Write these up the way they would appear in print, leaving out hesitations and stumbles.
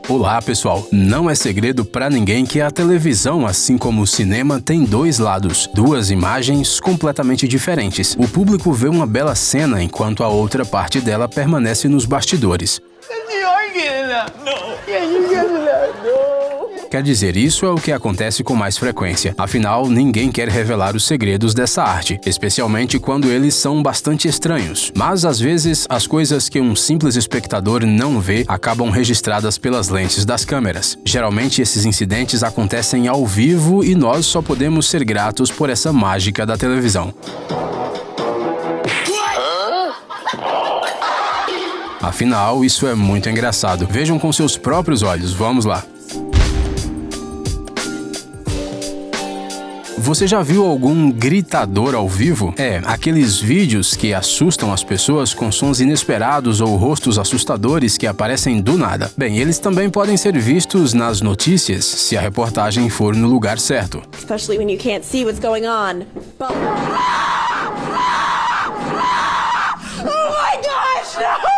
Olá, pessoal! Não é segredo pra ninguém que a televisão, assim como o cinema, tem dois lados, duas imagens completamente diferentes. O público vê uma bela cena enquanto a outra parte dela permanece nos bastidores. Quer dizer, isso é o que acontece com mais frequência. Afinal, ninguém quer revelar os segredos dessa arte, especialmente quando eles são bastante estranhos. Mas, às vezes, as coisas que um simples espectador não vê acabam registradas pelas lentes das câmeras. Geralmente, esses incidentes acontecem ao vivo e nós só podemos ser gratos por essa mágica da televisão. Afinal, isso é muito engraçado. Vejam com seus próprios olhos. Vamos lá. Você já viu algum gritador ao vivo? Aqueles vídeos que assustam as pessoas com sons inesperados ou rostos assustadores que aparecem do nada. Bem, eles também podem ser vistos nas notícias, se a reportagem for no lugar certo. Especially when you can't see what's going on. Oh my gosh, no!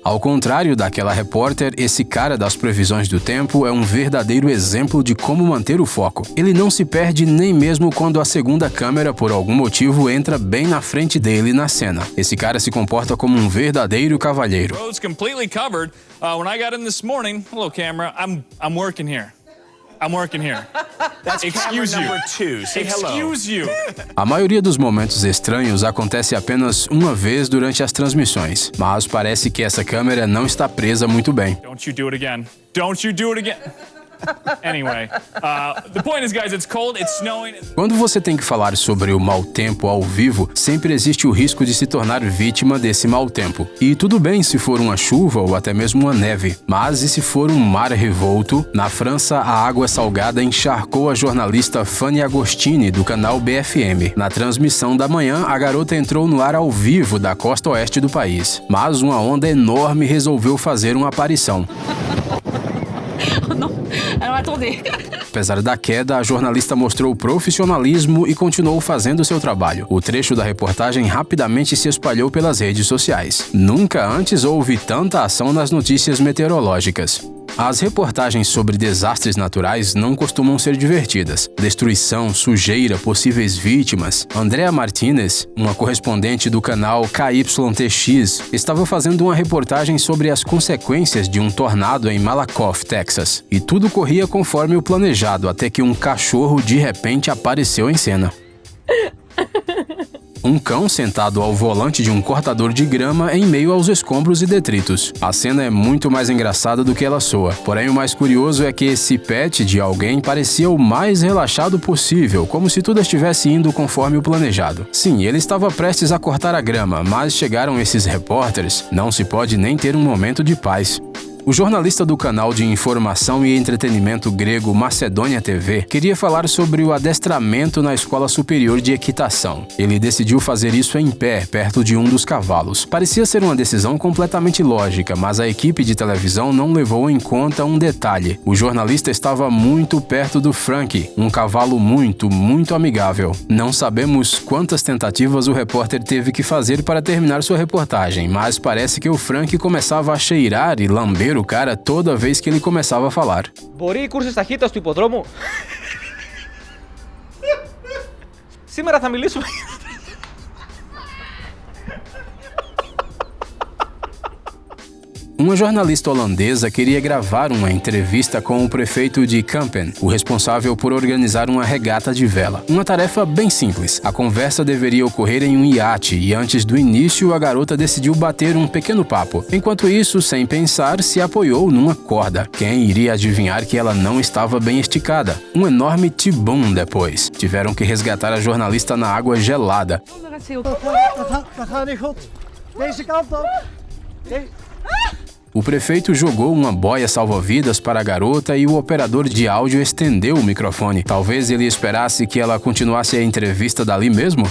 Ao contrário daquela repórter, esse cara das previsões do tempo é um verdadeiro exemplo de como manter o foco. Ele não se perde nem mesmo quando a segunda câmera, por algum motivo, entra bem na frente dele na cena. Esse cara se comporta como um verdadeiro cavalheiro. Road's completely covered. When I got in this morning, hello camera, I'm working here. I'm working here. That's Excuse camera you. number 2. Say hello. Excuse you. A maioria dos momentos estranhos acontece apenas uma vez durante as transmissões, mas parece que essa câmera não está presa muito bem. Don't you do it again. Don't you do it again. Anyway, the point is, guys, it's cold, it's snowing. Quando você tem que falar sobre o mau tempo ao vivo, sempre existe o risco de se tornar vítima desse mau tempo. E tudo bem se for uma chuva ou até mesmo uma neve, mas e se for um mar revolto? Na França, a água salgada encharcou a jornalista Fanny Agostini, do canal BFM. Na transmissão da manhã, a garota entrou no ar ao vivo da costa oeste do país, mas uma onda enorme resolveu fazer uma aparição. Apesar da queda, a jornalista mostrou profissionalismo e continuou fazendo seu trabalho. O trecho da reportagem rapidamente se espalhou pelas redes sociais. Nunca antes houve tanta ação nas notícias meteorológicas. As reportagens sobre desastres naturais não costumam ser divertidas. Destruição, sujeira, possíveis vítimas. Andrea Martinez, uma correspondente do canal KYTX, estava fazendo uma reportagem sobre as consequências de um tornado em Malakoff, Texas. E tudo corria conforme o planejado, até que um cachorro de repente apareceu em cena. Um cão sentado ao volante de um cortador de grama em meio aos escombros e detritos. A cena é muito mais engraçada do que ela soa. Porém, o mais curioso é que esse pet de alguém parecia o mais relaxado possível, como se tudo estivesse indo conforme o planejado. Sim, ele estava prestes a cortar a grama, mas chegaram esses repórteres. Não se pode nem ter um momento de paz. O jornalista do canal de informação e entretenimento grego Macedônia TV queria falar sobre o adestramento na Escola Superior de Equitação. Ele decidiu fazer isso em pé, perto de um dos cavalos. Parecia ser uma decisão completamente lógica, mas a equipe de televisão não levou em conta um detalhe. O jornalista estava muito perto do Frank, um cavalo muito amigável. Não sabemos quantas tentativas o repórter teve que fazer para terminar sua reportagem, mas parece que o Frank começava a cheirar e lamber o cara toda vez que ele começava a falar. Μπορεί κούρσες ταχύτητας του υποδρόμου. Σήμερα θα μιλήσουμε. Uma jornalista holandesa queria gravar uma entrevista com o prefeito de Kampen, o responsável por organizar uma regata de vela. Uma tarefa bem simples. A conversa deveria ocorrer em um iate e antes do início a garota decidiu bater um pequeno papo. Enquanto isso, sem pensar, se apoiou numa corda. Quem iria adivinhar que ela não estava bem esticada? Um enorme tibum depois. Tiveram que resgatar a jornalista na água gelada. O prefeito jogou uma boia salva-vidas para a garota e o operador de áudio estendeu o microfone. Talvez ele esperasse que ela continuasse a entrevista dali mesmo?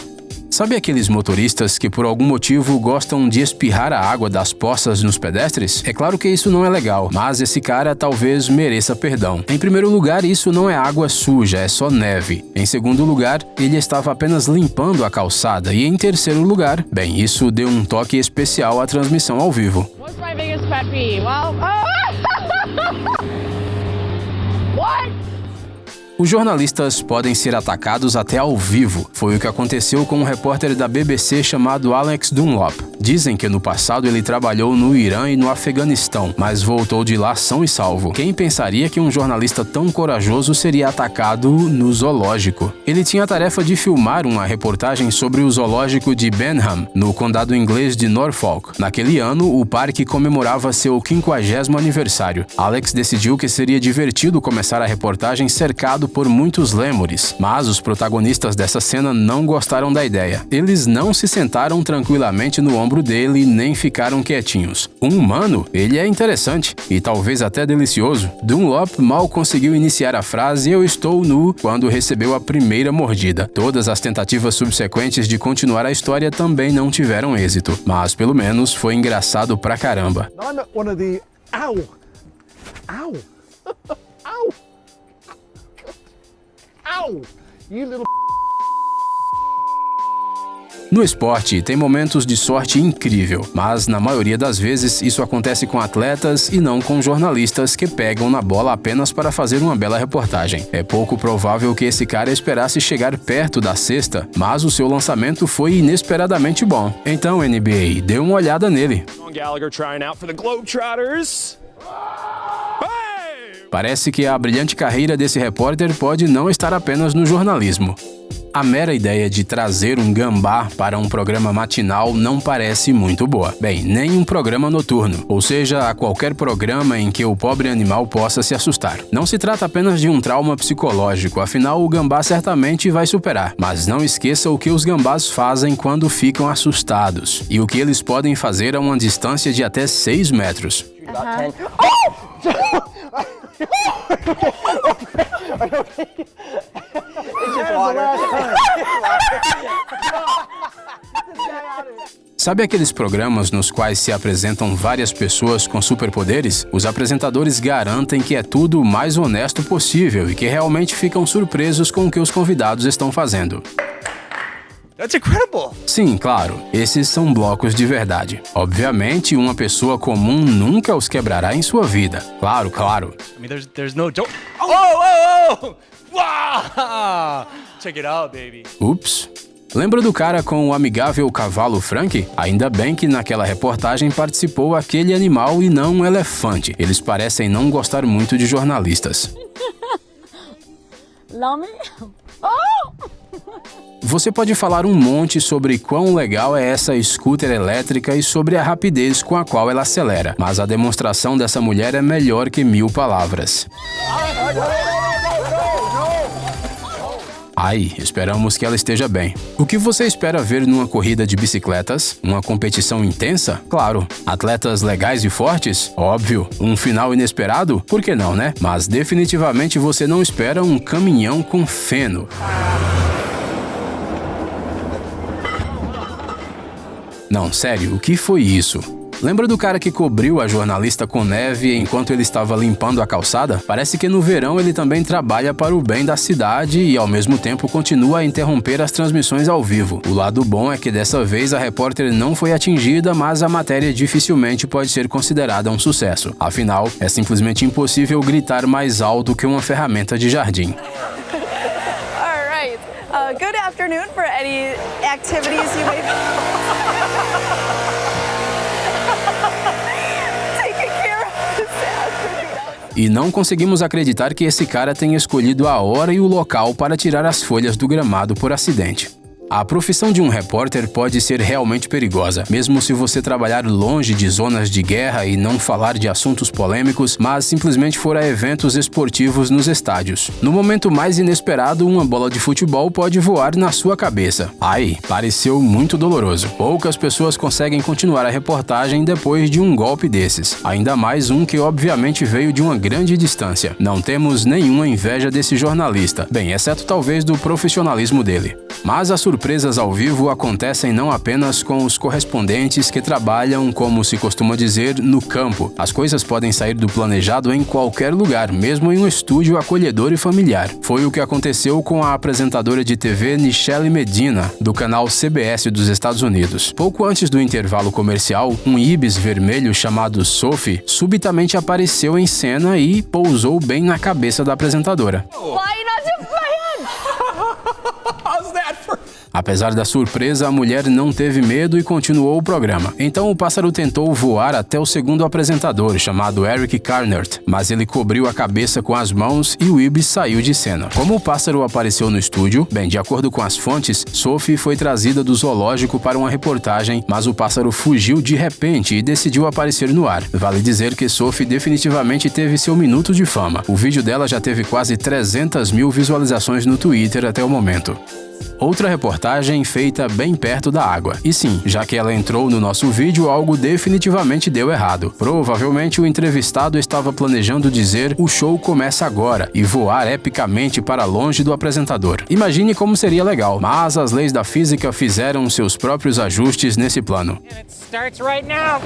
Sabe aqueles motoristas que por algum motivo gostam de espirrar a água das poças nos pedestres? É claro que isso não é legal, mas esse cara talvez mereça perdão. Em primeiro lugar, isso não é água suja, é só neve. Em segundo lugar, ele estava apenas limpando a calçada. E em terceiro lugar, bem, isso deu um toque especial à transmissão ao vivo. What's my biggest pet peeve? Well, Os jornalistas podem ser atacados até ao vivo. Foi o que aconteceu com um repórter da BBC chamado Alex Dunlop. Dizem que no passado ele trabalhou no Irã e no Afeganistão, mas voltou de lá são e salvo. Quem pensaria que um jornalista tão corajoso seria atacado no zoológico? Ele tinha a tarefa de filmar uma reportagem sobre o zoológico de Benham, no condado inglês de Norfolk. Naquele ano, o parque comemorava seu 50º aniversário. Alex decidiu que seria divertido começar a reportagem cercado por muitos lêmures, mas os protagonistas dessa cena não gostaram da ideia. Eles não se sentaram tranquilamente no ombro dele nem ficaram quietinhos. Um humano, ele é interessante e talvez até delicioso. Dunlop mal conseguiu iniciar a frase "eu estou nu" quando recebeu a primeira mordida. Todas as tentativas subsequentes de continuar a história também não tiveram êxito, mas pelo menos foi engraçado pra caramba. I'm not one of the... Ow! Ow! Ow! Ow! You little... No esporte, tem momentos de sorte incrível, mas na maioria das vezes isso acontece com atletas e não com jornalistas que pegam na bola apenas para fazer uma bela reportagem. É pouco provável que esse cara esperasse chegar perto da cesta, mas o seu lançamento foi inesperadamente bom. Então, NBA, dê uma olhada nele. Gallagher trying out for the Globetrotters. Parece que a brilhante carreira desse repórter pode não estar apenas no jornalismo. A mera ideia de trazer um gambá para um programa matinal não parece muito boa. Bem, nem um programa noturno, ou seja, a qualquer programa em que o pobre animal possa se assustar. Não se trata apenas de um trauma psicológico, afinal o gambá certamente vai superar. Mas não esqueça o que os gambás fazem quando ficam assustados, e o que eles podem fazer a uma distância de até 6 metros. Sabe aqueles programas nos quais se apresentam várias pessoas com superpoderes? Os apresentadores garantem que é tudo o mais honesto possível e que realmente ficam surpresos com o que os convidados estão fazendo. That's incredible. Sim, claro, esses são blocos de verdade. Obviamente, uma pessoa comum nunca os quebrará em sua vida. Claro, claro. I mean, there's no joke. Oh! Wow! Check it out, baby. Ups. Lembra do cara com o amigável cavalo Frank? Ainda bem que naquela reportagem participou aquele animal e não um elefante. Eles parecem não gostar muito de jornalistas. Love me? Oh! Você pode falar um monte sobre quão legal é essa scooter elétrica e sobre a rapidez com a qual ela acelera, mas a demonstração dessa mulher é melhor que 1000 palavras. Ai, esperamos que ela esteja bem. O que você espera ver numa corrida de bicicletas? Uma competição intensa? Claro. Atletas legais e fortes? Óbvio. Um final inesperado? Por que não, né? Mas definitivamente você não espera um caminhão com feno. Não, sério, o que foi isso? Lembra do cara que cobriu a jornalista com neve enquanto ele estava limpando a calçada? Parece que no verão ele também trabalha para o bem da cidade e ao mesmo tempo continua a interromper as transmissões ao vivo. O lado bom é que dessa vez a repórter não foi atingida, mas a matéria dificilmente pode ser considerada um sucesso. Afinal, é simplesmente impossível gritar mais alto que uma ferramenta de jardim. All right. Good afternoon for any activities you may taking care of this afternoon. E não conseguimos acreditar que esse cara tenha escolhido a hora e o local para tirar as folhas do gramado por acidente. A profissão de um repórter pode ser realmente perigosa, mesmo se você trabalhar longe de zonas de guerra e não falar de assuntos polêmicos, mas simplesmente for a eventos esportivos nos estádios. No momento mais inesperado, uma bola de futebol pode voar na sua cabeça. Ai, pareceu muito doloroso. Poucas pessoas conseguem continuar a reportagem depois de um golpe desses, ainda mais um que obviamente veio de uma grande distância. Não temos nenhuma inveja desse jornalista, bem, exceto talvez do profissionalismo dele. Mas as surpresas ao vivo acontecem não apenas com os correspondentes que trabalham, como se costuma dizer, no campo. As coisas podem sair do planejado em qualquer lugar, mesmo em um estúdio acolhedor e familiar. Foi o que aconteceu com a apresentadora de TV Nichelle Medina, do canal CBS dos Estados Unidos. Pouco antes do intervalo comercial, um ibis vermelho chamado Sophie subitamente apareceu em cena e pousou bem na cabeça da apresentadora. Why are you not doing Apesar da surpresa, a mulher não teve medo e continuou o programa. Então o pássaro tentou voar até o segundo apresentador, chamado Eric Carnert, mas ele cobriu a cabeça com as mãos e o ibis saiu de cena. Como o pássaro apareceu no estúdio? Bem, de acordo com as fontes, Sophie foi trazida do zoológico para uma reportagem, mas o pássaro fugiu de repente e decidiu aparecer no ar. Vale dizer que Sophie definitivamente teve seu minuto de fama. O vídeo dela já teve quase 300 mil visualizações no Twitter até o momento. Outra reportagem feita bem perto da água. E sim, já que ela entrou no nosso vídeo, algo definitivamente deu errado. Provavelmente o entrevistado estava planejando dizer "o show começa agora" e voar epicamente para longe do apresentador. Imagine como seria legal, mas as leis da física fizeram seus próprios ajustes nesse plano. It starts right now.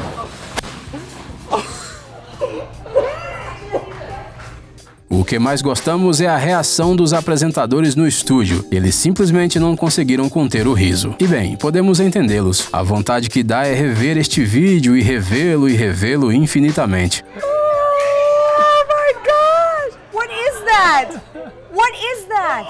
O que mais gostamos é a reação dos apresentadores no estúdio. Eles simplesmente não conseguiram conter o riso. E bem, podemos entendê-los. A vontade que dá é rever este vídeo e revê-lo infinitamente. Oh my gosh! What is that? What is that?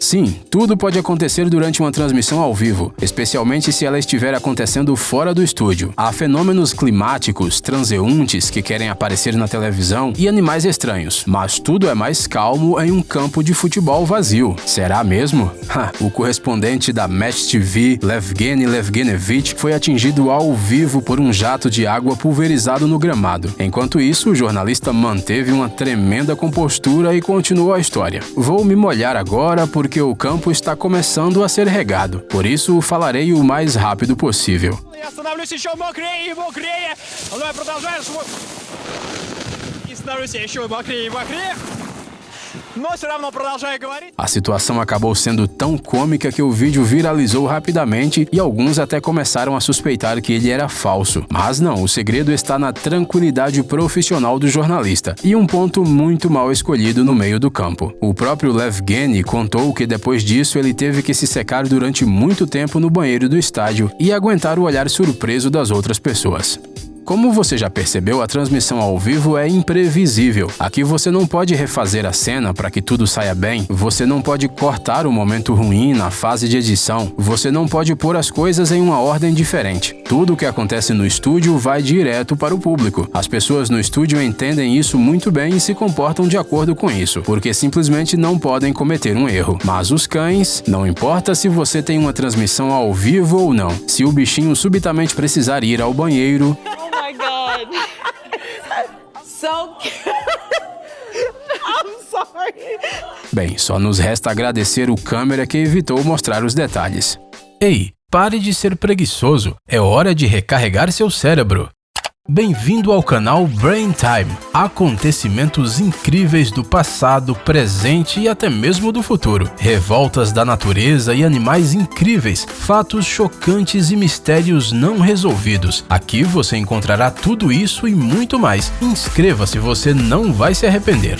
Sim, tudo pode acontecer durante uma transmissão ao vivo, especialmente se ela estiver acontecendo fora do estúdio. Há fenômenos climáticos, transeuntes que querem aparecer na televisão e animais estranhos, mas tudo é mais calmo em um campo de futebol vazio. Será mesmo? O correspondente da Match TV, Levgeny Levgenevich, foi atingido ao vivo por um jato de água pulverizado no gramado. Enquanto isso, o jornalista manteve uma tremenda compostura e continuou a história. Vou me molhar agora porque o campo está começando a ser regado. Por isso, falarei o mais rápido possível. A situação acabou sendo tão cômica que o vídeo viralizou rapidamente e alguns até começaram a suspeitar que ele era falso. Mas não, o segredo está na tranquilidade profissional do jornalista e um ponto muito mal escolhido no meio do campo. O próprio Levgeny contou que depois disso ele teve que se secar durante muito tempo no banheiro do estádio e aguentar o olhar surpreso das outras pessoas. Como você já percebeu, a transmissão ao vivo é imprevisível. Aqui você não pode refazer a cena para que tudo saia bem, você não pode cortar o momento ruim na fase de edição, você não pode pôr as coisas em uma ordem diferente. Tudo o que acontece no estúdio vai direto para o público. As pessoas no estúdio entendem isso muito bem e se comportam de acordo com isso, porque simplesmente não podem cometer um erro. Mas os cães, não importa se você tem uma transmissão ao vivo ou não, se o bichinho subitamente precisar ir ao banheiro... Oh my God. So cute. I'm sorry. Bem, só nos resta agradecer o câmera que evitou mostrar os detalhes. Ei, pare de ser preguiçoso, é hora de recarregar seu cérebro. Bem-vindo ao canal Brain Time. Acontecimentos incríveis do passado, presente e até mesmo do futuro. Revoltas da natureza e animais incríveis, fatos chocantes e mistérios não resolvidos. Aqui você encontrará tudo isso e muito mais. Inscreva-se, você não vai se arrepender.